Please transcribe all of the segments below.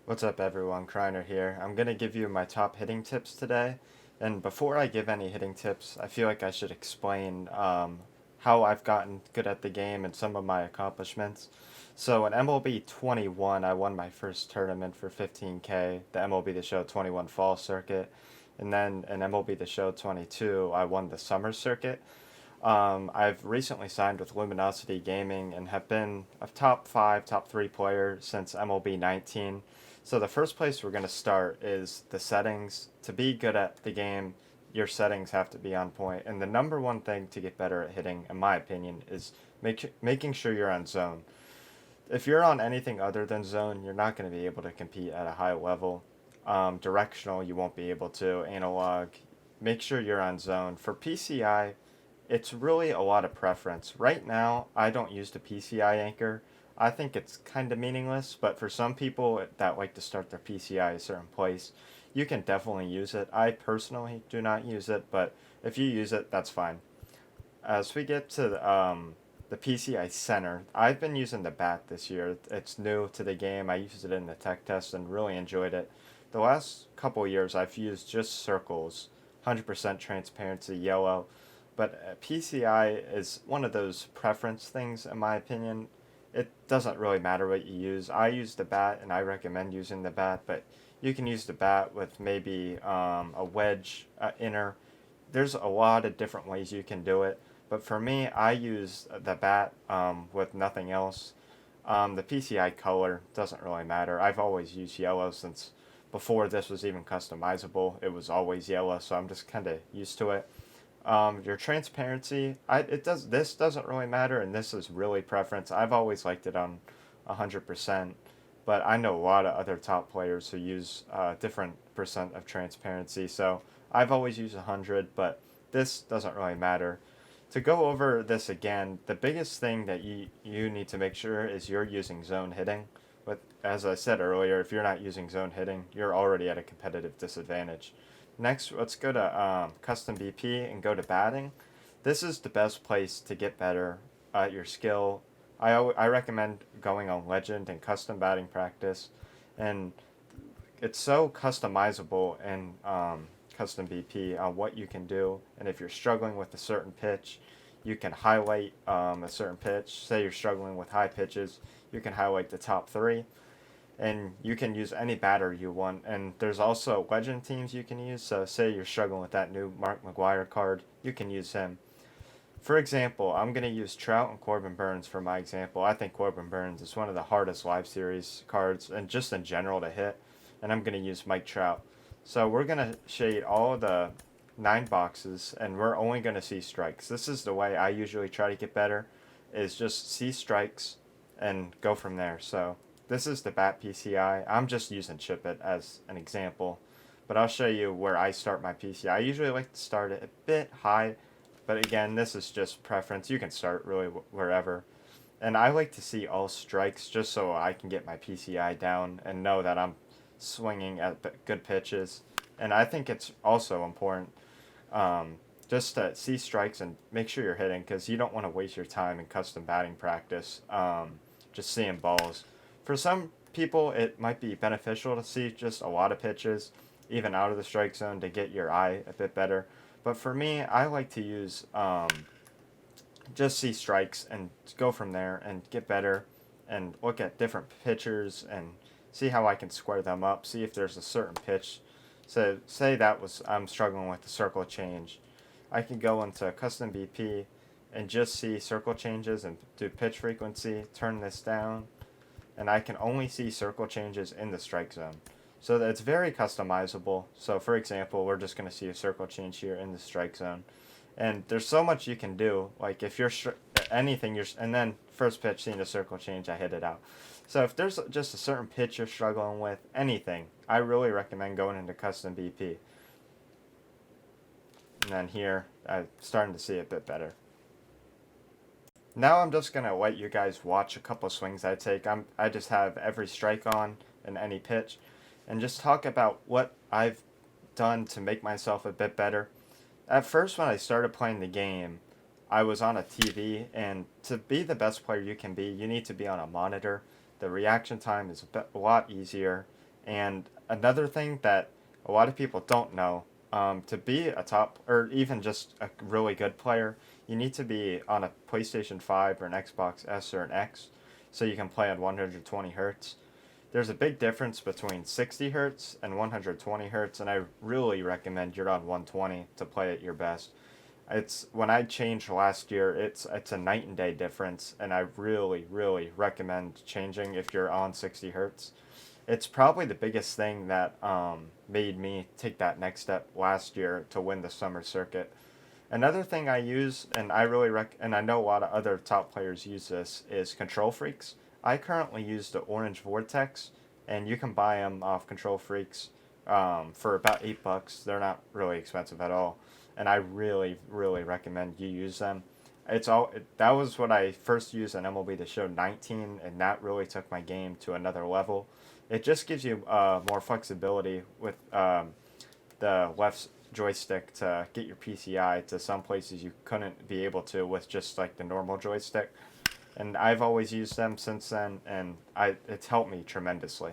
What's up, everyone? Kreiner here. I'm going to give you my top hitting tips today. And before I give any hitting tips, I feel like I should explain how I've gotten good at the game and some of my accomplishments. So in MLB 21, I won my first tournament for 15K, the MLB The Show 21 Fall Circuit. And then in MLB The Show 22, I won the Summer Circuit. I've recently signed with Luminosity Gaming and have been a top 5, top 3 player since MLB 19. So the first place we're going to start is the settings. To be good at the game, your settings have to be on point. And the number one thing to get better at hitting, in my opinion, is making sure you're on zone. If you're on anything other than zone, you're not going to be able to compete at a high level. Directional, you won't be able to. Analog, make sure you're on zone. For PCI, it's really a lot of preference. Right now, I don't use the PCI anchor. I think it's kind of meaningless, but for some people that like to start their PCI a certain place, you can definitely use it. I personally do not use it, but if you use it, that's fine. As we get to the PCI Center, I've been using the bat this year. It's new to the game. I used it in the tech test and really enjoyed it. The last couple years, I've used just circles, 100% transparency, yellow. But PCI is one of those preference things, in my opinion. It doesn't really matter what you use. I use the bat, and I recommend using the bat, but you can use the bat with maybe a wedge inner. There's a lot of different ways you can do it, but for me, I use the bat with nothing else. The PCI color doesn't really matter. I've always used yellow since before this was even customizable. It was always yellow, so I'm just kind of used to it. Your transparency, this doesn't really matter, and this is really preference. I've always liked it on 100%, but I know a lot of other top players who use different percent of transparency. So I've always used 100, but this doesn't really matter. To go over this again, the biggest thing that you need to make sure is you're using zone hitting. But as I said earlier, if you're not using zone hitting, you're already at a competitive disadvantage. Next, let's go to custom BP and go to batting. This is the best place to get better at your skill. I recommend going on Legend and custom batting practice, and it's so customizable in custom BP on what you can do. And if you're struggling with a certain pitch, you can highlight a certain pitch. Say you're struggling with high pitches, you can highlight the top three, and you can use any batter you want. And there's also legend teams you can use. So say you're struggling with that new Mark McGwire card, you can use him. For example, I'm going to use Trout and Corbin Burns for my example. I think Corbin Burns is one of the hardest live series cards and just in general to hit. And I'm going to use Mike Trout. So we're going to shade all of the 9 boxes and we're only going to see strikes. This is the way I usually try to get better, is just see strikes and go from there. So this is the bat PCI. I'm just using Chip It as an example, but I'll show you where I start my PCI. I usually like to start it a bit high, but again, this is just preference. You can start really wherever. And I like to see all strikes just so I can get my PCI down and know that I'm swinging at good pitches. And I think it's also important just to see strikes and make sure you're hitting, because you don't want to waste your time in custom batting practice just seeing balls. For some people, it might be beneficial to see just a lot of pitches, even out of the strike zone, to get your eye a bit better. But for me, I like to use just see strikes and go from there and get better and look at different pitchers and see how I can square them up, see if there's a certain pitch. So say that was I'm struggling with the circle change. I can go into custom BP and just see circle changes and do pitch frequency, turn this down, and I can only see circle changes in the strike zone. So it's very customizable. So for example, we're just going to see a circle change here in the strike zone. And there's so much you can do. Like if you're anything, and then first pitch seeing a circle change, I hit it out. So if there's just a certain pitch you're struggling with, anything, I really recommend going into custom BP. And then here, I'm starting to see a bit better. Now I'm just going to let you guys watch a couple swings I take. I just have every strike on and any pitch, and just talk about what I've done to make myself a bit better. At first, when I started playing the game, I was on a TV, and to be the best player you can be, you need to be on a monitor. The reaction time is a lot easier, And another thing that a lot of people don't know, to be a top or even just a really good player, you need to be on a PlayStation 5 or an Xbox S or an X so you can play on 120 hertz. There's a big difference between 60 hertz and 120 hertz, and I really recommend you're on 120 to play at your best. It's when I changed last year, it's a night and day difference, and I really recommend changing if you're on 60 hertz. It's probably the biggest thing that made me take that next step last year to win the summer circuit. Another thing I use, and and I know a lot of other top players use this, is Control Freaks. I currently use the Orange Vortex, and you can buy them off Control Freaks for about $8. They're not really expensive at all, and I really recommend you use them. That was what I first used in MLB The Show 19, and that really took my game to another level. It just gives you more flexibility with the left joystick to get your PCI to some places you couldn't be able to with just like the normal joystick. And I've always used them since then, and it's helped me tremendously.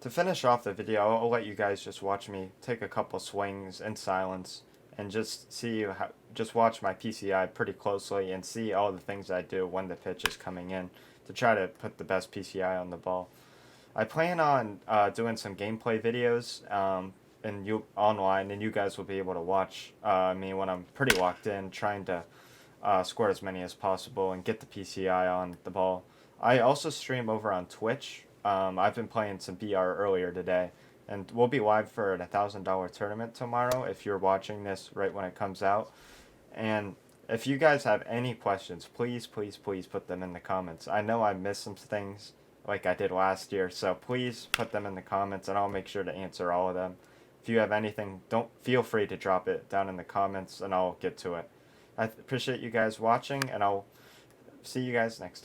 To finish off the video, I'll let you guys just watch me take a couple swings in silence and just watch my PCI pretty closely and see all the things I do when the pitch is coming in to try to put the best PCI on the ball. I plan on doing some gameplay videos and you online, and you guys will be able to watch me when I'm pretty locked in, trying to score as many as possible and get the PCI on the ball. I also stream over on Twitch. I've been playing some BR earlier today, and we'll be live for a $1,000 tournament tomorrow if you're watching this right when it comes out. And if you guys have any questions, please put them in the comments. I know I missed some things like I did last year, so please put them in the comments and I'll make sure to answer all of them. If you have anything, don't feel free to drop it down in the comments and I'll get to it. I appreciate you guys watching, and I'll see you guys next time.